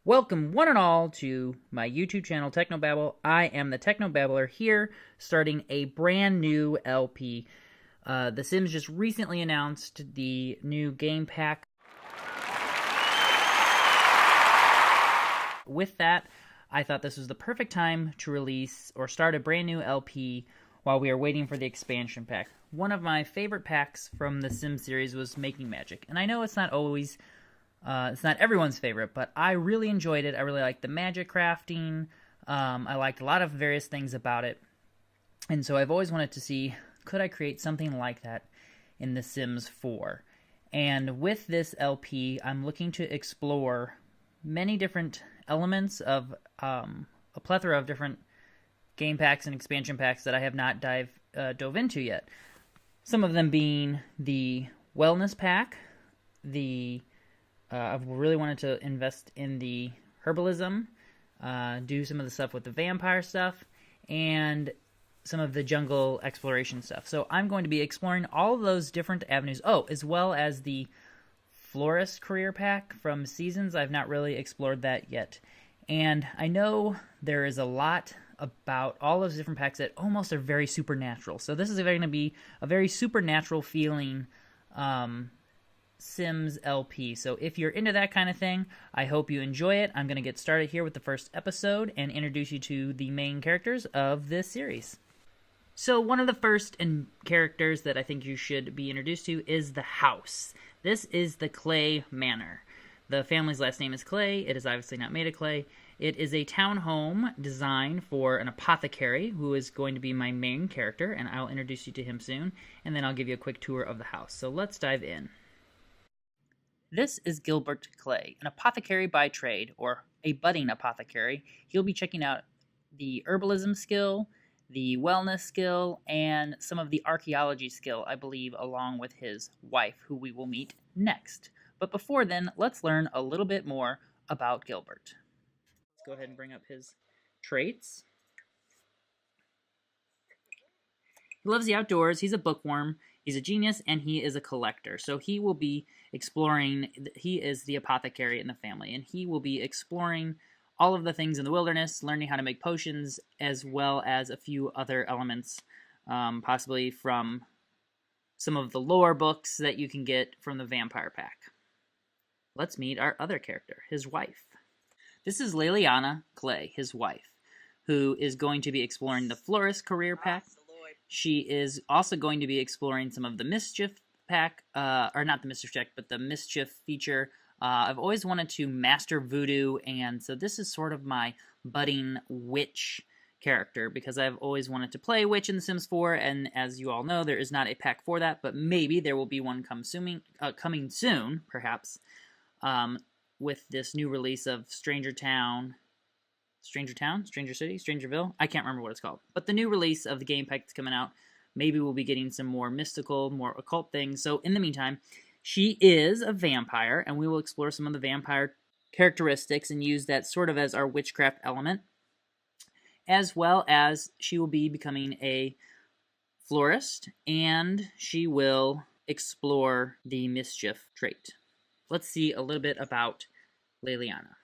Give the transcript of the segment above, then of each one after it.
Welcome, one and all, to my YouTube channel, Technobabble. I am the Technobabbler here, starting a brand new LP. The Sims just recently announced the new game pack. With that, I thought this was the perfect time to release or start a brand new LP while we are waiting for the expansion pack. One of my favorite packs from the Sim series was Making Magic, and I know it's not always... it's not everyone's favorite, but I really enjoyed it. I really liked the magic crafting. I liked a lot of various things about it. And so I've always wanted to see, could I create something like that in The Sims 4? And with this LP, I'm looking to explore many different elements of a plethora of different game packs and expansion packs that I have not dove into yet. Some of them being the wellness pack, I've really wanted to invest in the herbalism, do some of the stuff with the vampire stuff, and some of the jungle exploration stuff. So I'm going to be exploring all of those different avenues. Oh, as well as the florist career pack from Seasons. I've not really explored that yet. And I know there is a lot about all those different packs that almost are very supernatural. So this is going to be a very supernatural feeling Sims LP. So if you're into that kind of thing, I hope you enjoy it. I'm going to get started here with the first episode and introduce you to the main characters of this series. So one of the first characters that I think you should be introduced to is the house. This is the Clay Manor. The family's last name is Clay. It is obviously not made of clay. It is a townhome designed for an apothecary, who is going to be my main character, and I'll introduce you to him soon, and then I'll give you a quick tour of the house. So let's dive in. This is Gilbert Clay, an apothecary by trade, or a budding apothecary. He'll be checking out the herbalism skill, the wellness skill, and some of the archaeology skill, I believe, along with his wife, who we will meet next. But before then, let's learn a little bit more about Gilbert. Let's go ahead and bring up his traits. He loves the outdoors, he's a bookworm, he's a genius, and he is a collector. So he will be exploring, he is the apothecary in the family, and he will be exploring all of the things in the wilderness, learning how to make potions, as well as a few other elements, possibly from some of the lore books that you can get from the vampire pack. Let's meet our other character, his wife. This is Liliana Clay, his wife, who is going to be exploring the florist career pack. She is also going to be exploring some of the mischief pack, or not the mischief check, but the mischief feature. I've always wanted to master voodoo, and so this is sort of my budding witch character, because I've always wanted to play witch in The Sims 4, and as you all know, there is not a pack for that, but maybe there will be one coming soon, perhaps, with this new release of Stranger City, Strangerville? I can't remember what it's called. But the new release of the game pack that's coming out, maybe we'll be getting some more mystical, more occult things. So in the meantime, she is a vampire, and we will explore some of the vampire characteristics and use that sort of as our witchcraft element, as well as she will be becoming a florist, and she will explore the mischief trait. Let's see a little bit about Liliana.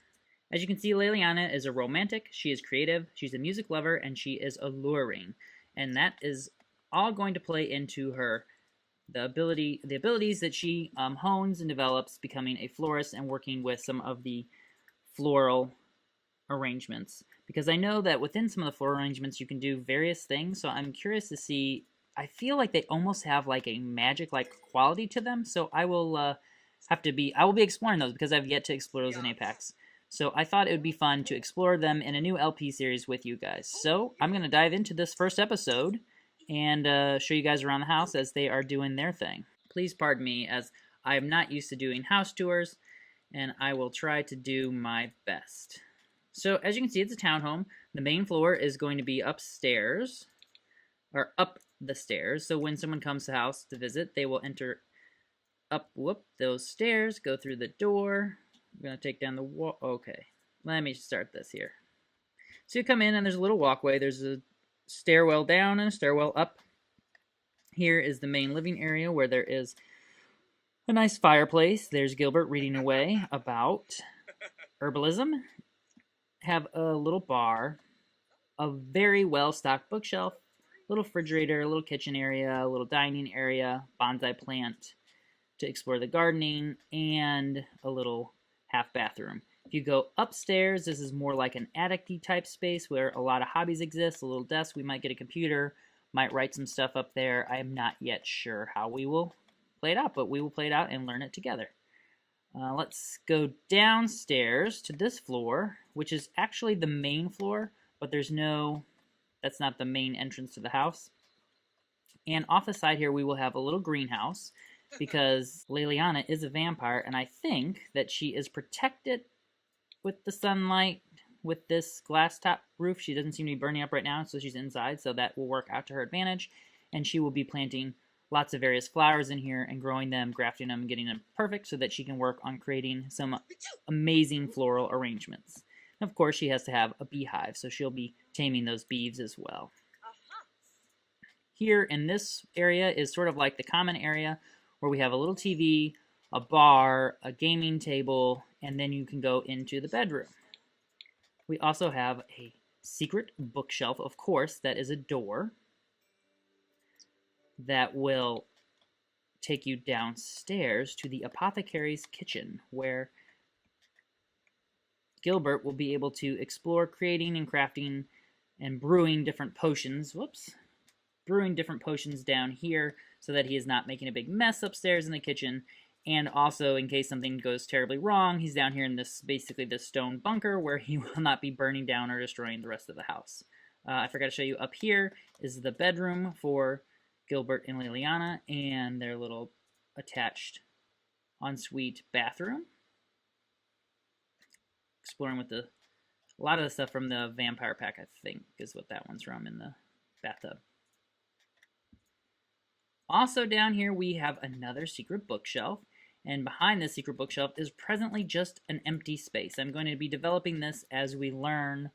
As you can see, Liliana is a romantic, she is creative, she's a music lover, and she is alluring. And that is all going to play into the abilities that she hones and develops, becoming a florist and working with some of the floral arrangements. Because I know that within some of the floral arrangements you can do various things, so I'm curious to see. I feel like they almost have like a magic-like quality to them, so I will be exploring those, because I've yet to explore those in Apex. So I thought it would be fun to explore them in a new LP series with you guys. So I'm going to dive into this first episode and show you guys around the house as they are doing their thing. Please pardon me, as I am not used to doing house tours, and I will try to do my best. So as you can see, it's a townhome. The main floor is going to be upstairs, or up the stairs. So when someone comes to the house to visit, they will enter up those stairs, go through the door, I'm going to take down the wall. Okay, let me start this here. So you come in and there's a little walkway. There's a stairwell down and a stairwell up. Here is the main living area where there is a nice fireplace. There's Gilbert reading away about herbalism. Have a little bar, a very well-stocked bookshelf, little refrigerator, a little kitchen area, a little dining area, bonsai plant to explore the gardening, and a little half bathroom. If you go upstairs, this is more like an attic-y type space where a lot of hobbies exist, a little desk, we might get a computer, might write some stuff up there. I am not yet sure how we will play it out, but we will play it out and learn it together. Let's go downstairs to this floor, which is actually the main floor, but that's not the main entrance to the house. And off the side here, we will have a little greenhouse, because Liliana is a vampire, and I think that she is protected with the sunlight with this glass top roof. She doesn't seem to be burning up right now, so she's inside, so that will work out to her advantage. And she will be planting lots of various flowers in here and growing them, grafting them, getting them perfect so that she can work on creating some amazing floral arrangements. And of course, she has to have a beehive, so she'll be taming those bees as well. Here in this area is sort of like the common area where we have a little TV, a bar, a gaming table, and then you can go into the bedroom. We also have a secret bookshelf, of course, that is a door that will take you downstairs to the Apothecary's kitchen, where Gilbert will be able to explore creating and crafting and brewing different potions. Brewing different potions down here so that he is not making a big mess upstairs in the kitchen. And also, in case something goes terribly wrong, he's down here in basically this stone bunker where he will not be burning down or destroying the rest of the house. I forgot to show you up here is the bedroom for Gilbert and Liliana and their little attached ensuite bathroom. Exploring with a lot of the stuff from the vampire pack, I think, is what that one's from in the bathtub. Also down here we have another secret bookshelf, and behind this secret bookshelf is presently just an empty space. I'm going to be developing this as we learn,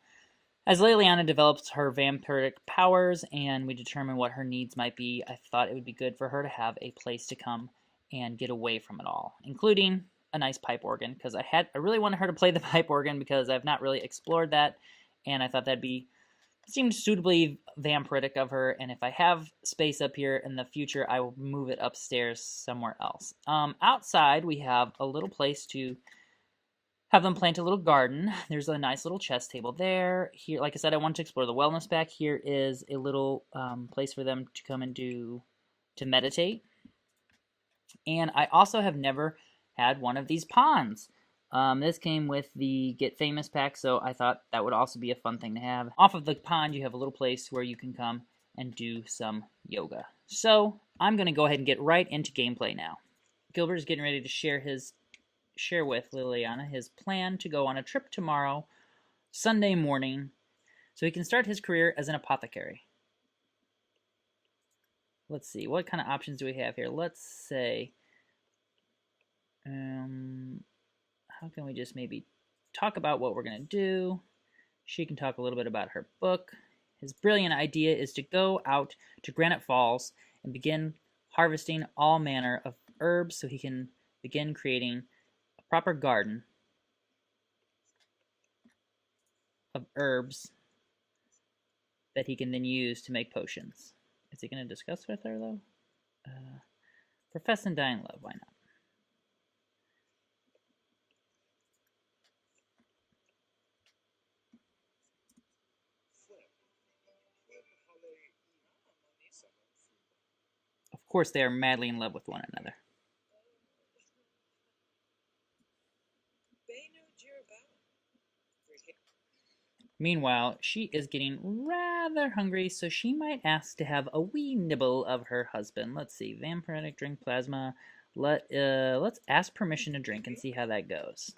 as Liliana develops her vampiric powers and we determine what her needs might be. I thought it would be good for her to have a place to come and get away from it all, including a nice pipe organ, because I really wanted her to play the pipe organ because I've not really explored that, and I thought seemed suitably vampiric of her, and if I have space up here in the future, I will move it upstairs somewhere else. Outside, we have a little place to have them plant a little garden. There's a nice little chess table there. Here, like I said, I want to explore the wellness pack. Here is a little place for them to come and to meditate. And I also have never had one of these ponds. This came with the Get Famous pack, so I thought that would also be a fun thing to have. Off of the pond, you have a little place where you can come and do some yoga. So I'm going to go ahead and get right into gameplay now. Gilbert is getting ready to share with Liliana his plan to go on a trip tomorrow, Sunday morning, so he can start his career as an apothecary. Let's see, what kind of options do we have here? Let's say, how can we just maybe talk about what we're going to do? She can talk a little bit about her book. His brilliant idea is to go out to Granite Falls and begin harvesting all manner of herbs so he can begin creating a proper garden of herbs that he can then use to make potions. Is he going to discuss with her, though? Profess and die in love, why not? Of course, they are madly in love with one another. Meanwhile, she is getting rather hungry, so she might ask to have a wee nibble of her husband. Let's see, vampiric drink plasma. Let's ask permission to drink and see how that goes.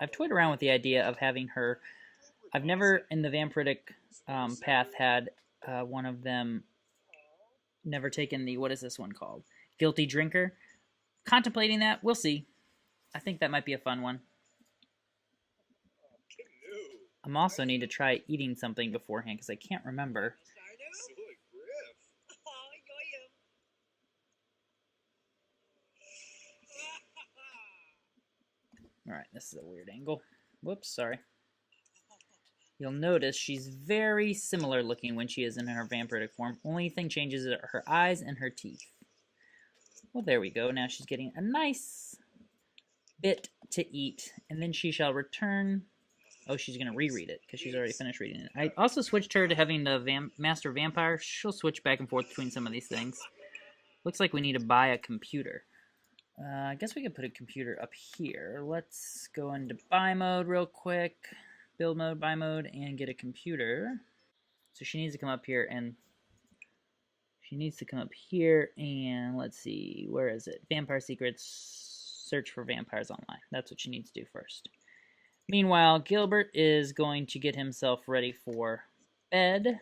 I've toyed around with the idea of having her. I've never in the vampiric path had one of them. Never taken the, what is this one called? Guilty Drinker. Contemplating that, we'll see. I think that might be a fun one. I'm also need to try eating something beforehand because I can't remember. Alright, this is a weird angle. Whoops, sorry. You'll notice she's very similar looking when she is in her vampiric form. Only thing changes are her eyes and her teeth. Well, there we go. Now she's getting a nice bit to eat. And then she shall return. Oh, she's going to reread it because she's already finished reading it. I also switched her to having the Master Vampire. She'll switch back and forth between some of these things. Looks like we need to buy a computer. I guess we could put a computer up here. Let's go into buy mode real quick. Build mode, buy mode, and get a computer. So she needs to come up here and let's see, where is it? Vampire Secrets, search for vampires online. That's what she needs to do first. Meanwhile, Gilbert is going to get himself ready for bed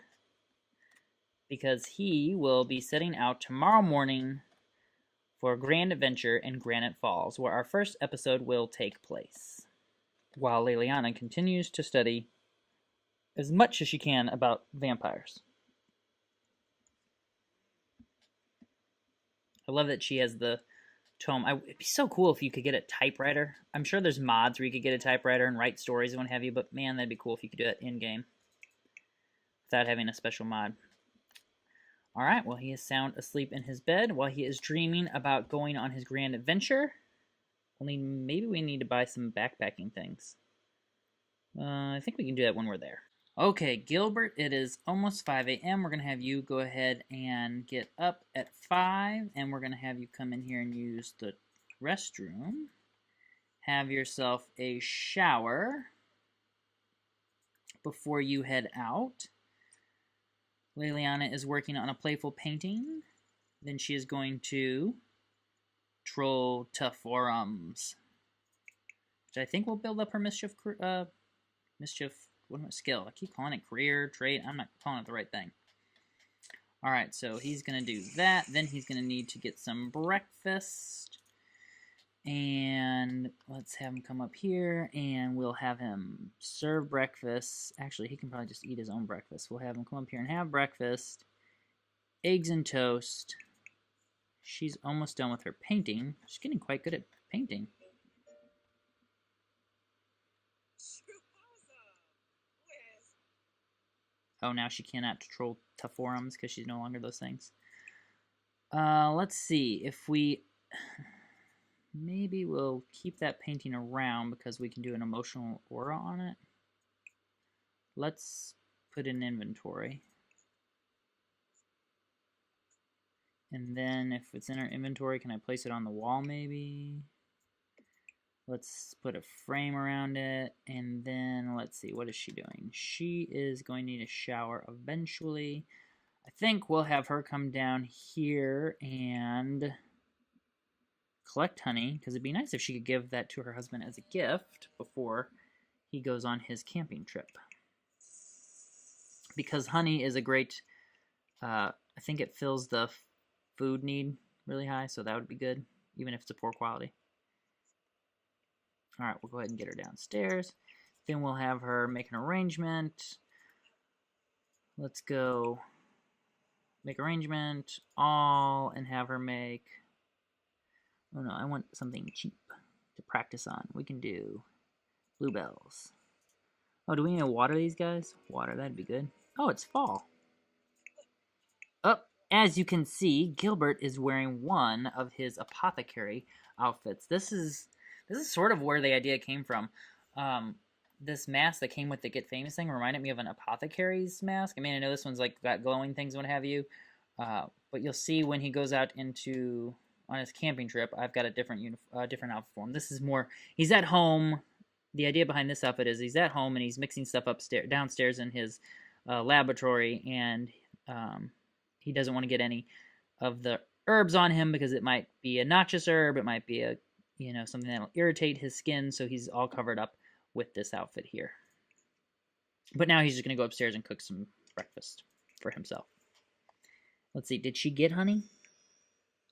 because he will be setting out tomorrow morning for a grand adventure in Granite Falls, where our first episode will take place, while Liliana continues to study as much as she can about vampires. I love that she has the tome. It'd be so cool if you could get a typewriter. I'm sure there's mods where you could get a typewriter and write stories and what have you, but man, that'd be cool if you could do it in-game without having a special mod. Alright, well, he is sound asleep in his bed while he is dreaming about going on his grand adventure. Only maybe we need to buy some backpacking things. I think we can do that when we're there. Okay, Gilbert, it is almost 5 a.m. We're going to have you go ahead and get up at 5, and we're going to have you come in here and use the restroom. Have yourself a shower before you head out. Liliana is working on a playful painting. Then she is going to troll Taforums, which I think will build up her mischief skill. I keep calling it career, trade. I'm not calling it the right thing. Alright, so he's going to do that. Then he's going to need to get some breakfast. And let's have him come up here, and we'll have him serve breakfast. Actually, he can probably just eat his own breakfast. We'll have him come up here and have breakfast. Eggs and toast. She's almost done with her painting. She's getting quite good at painting. Oh, now she cannot troll Taforums because she's no longer those things. Let's see if we... Maybe we'll keep that painting around because we can do an emotional aura on it. Let's put in inventory. And then if it's in our inventory, can I place it on the wall maybe? Let's put a frame around it. And then let's see, what is she doing? She is going to need a shower eventually. I think we'll have her come down here and collect honey, because it'd be nice if she could give that to her husband as a gift before he goes on his camping trip. Because honey is a great, I think it fills the food need really high, so that would be good, even if it's a poor quality. Alright, we'll go ahead and get her downstairs. Then we'll have her make an arrangement. Let's go make arrangement, all, and have her make... Oh no, I want something cheap to practice on. We can do bluebells. Oh, do we need to water these guys? Water, that'd be good. Oh, it's fall. Oh, as you can see, Gilbert is wearing one of his apothecary outfits. This is sort of where the idea came from. This mask that came with the Get Famous thing reminded me of an apothecary's mask. I mean, I know this one's like got glowing things and what have you. But you'll see when he goes out on his camping trip, I've got a different outfit for him. This is more, he's at home. The idea behind this outfit is he's at home and he's mixing stuff downstairs in his laboratory, and he doesn't want to get any of the herbs on him because it might be a noxious herb, it might be a something that'll irritate his skin, so he's all covered up with this outfit here. But now he's just going to go upstairs and cook some breakfast for himself. Let's see, did she get honey?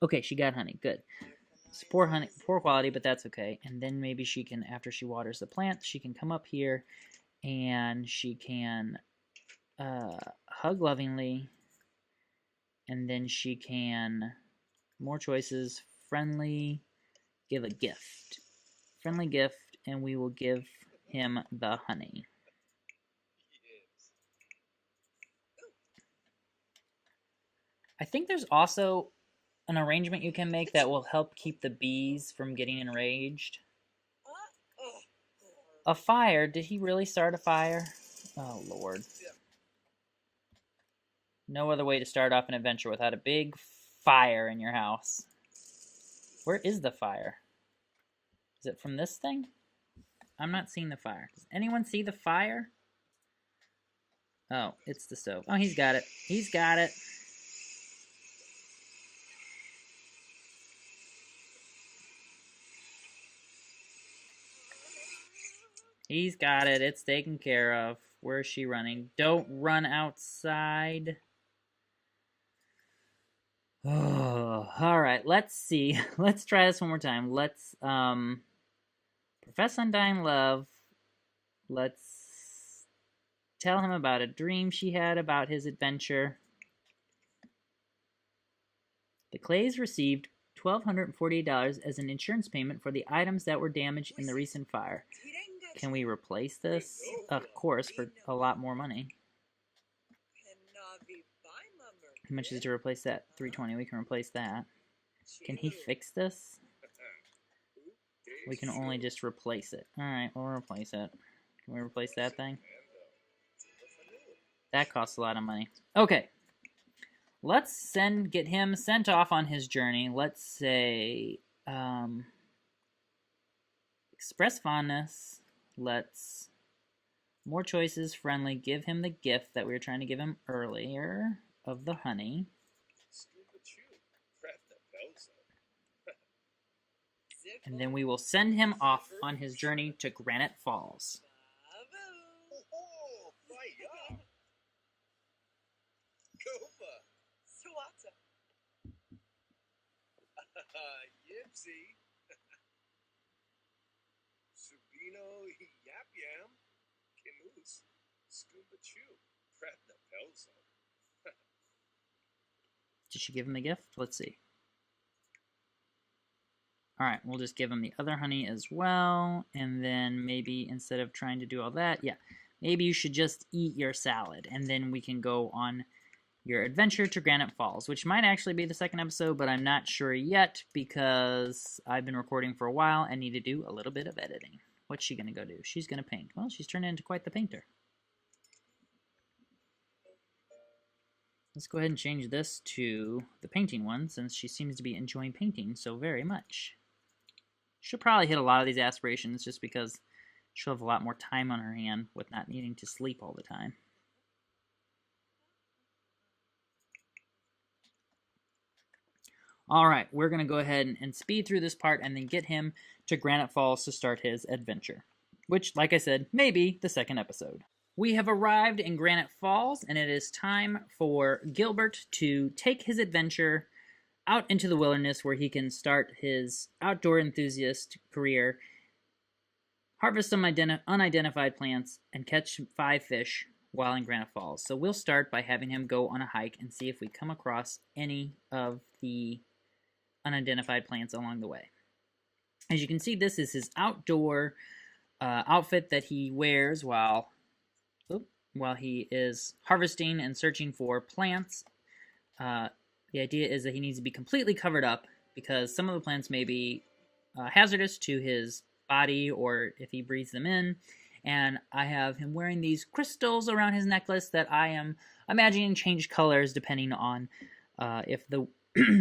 Okay, she got honey. Good. It's poor quality, but that's okay. And then maybe she can, after she waters the plant, she can come up here And she can hug lovingly. And then she can, more choices, friendly, give a gift. Friendly gift, and we will give him the honey. I think there's also an arrangement you can make that will help keep the bees from getting enraged. A fire? Did he really start a fire? Oh, Lord. No other way to start off an adventure without a big fire in your house. Where is the fire? Is it from this thing? I'm not seeing the fire. Does anyone see the fire? Oh, it's the stove. Oh, he's got it. He's got it. He's got it. It's taken care of. Where is she running? Don't run outside. Oh, all right. Let's see. Let's try this one more time. Let's profess undying love. Let's tell him about a dream she had about his adventure. The Clays received $1,248 as an insurance payment for the items that were damaged in the recent fire. Can we replace this? Of course, for a lot more money. How much is it to replace that? $320. We can replace that. Can he fix this? We can only just replace it. Alright, we'll replace it. Can we replace that thing? That costs a lot of money. Okay. Let's get him sent off on his journey. Let's say, express fondness. Let's, more choices, friendly. Give him the gift that we were trying to give him earlier of the honey. And then we will send him off on his journey to Granite Falls. Yipsy. Subino Yap Yam. Camus. Scuba Chew. Pratna Pelzo. Did she give him the gift? Let's see. Alright, we'll just give him the other honey as well. And then maybe instead of trying to do all that, yeah, maybe you should just eat your salad. And then we can go on your adventure to Granite Falls, which might actually be the second episode, but I'm not sure yet because I've been recording for a while and need to do a little bit of editing. What's she going to go do? She's going to paint. Well, she's turned into quite the painter. Let's go ahead and change this to the painting one since she seems to be enjoying painting so very much. She'll probably hit a lot of these aspirations just because she'll have a lot more time on her hand with not needing to sleep all the time. Alright, we're going to go ahead and speed through this part and then get him to Granite Falls to start his adventure. Which, like I said, may be the second episode. We have arrived in Granite Falls, and it is time for Gilbert to take his adventure out into the wilderness where he can start his outdoor enthusiast career, harvest some unidentified plants, and catch 5 fish while in Granite Falls. So we'll start by having him go on a hike and see if we come across any of the unidentified plants along the way. As you can see, this is his outdoor outfit that he wears while he is harvesting and searching for plants. The idea is that he needs to be completely covered up because some of the plants may be hazardous to his body or if he breathes them in. And I have him wearing these crystals around his necklace that I am imagining change colors depending on if the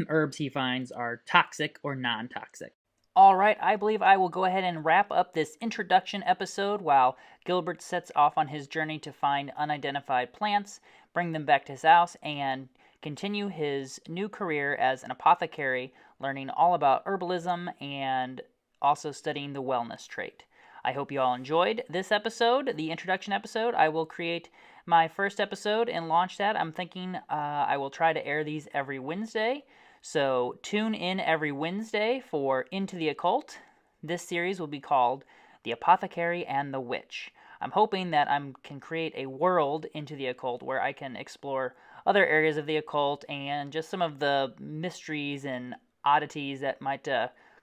herbs he finds are toxic or non-toxic. Alright, I believe I will go ahead and wrap up this introduction episode while Gilbert sets off on his journey to find unidentified plants, bring them back to his house, and continue his new career as an apothecary, learning all about herbalism and also studying the wellness trait. I hope you all enjoyed this episode, the introduction episode. I will create my first episode and launch that. I'm thinking I will try to air these every Wednesday. So tune in every Wednesday for Into the Occult. This series will be called The Apothecary and the Witch. I'm hoping that I can create a world into the occult where I can explore other areas of the occult and just some of the mysteries and oddities that might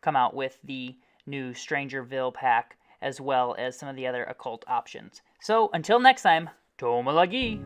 come out with the new Strangerville pack, as well as some of the other occult options. So until next time, Tomalagi!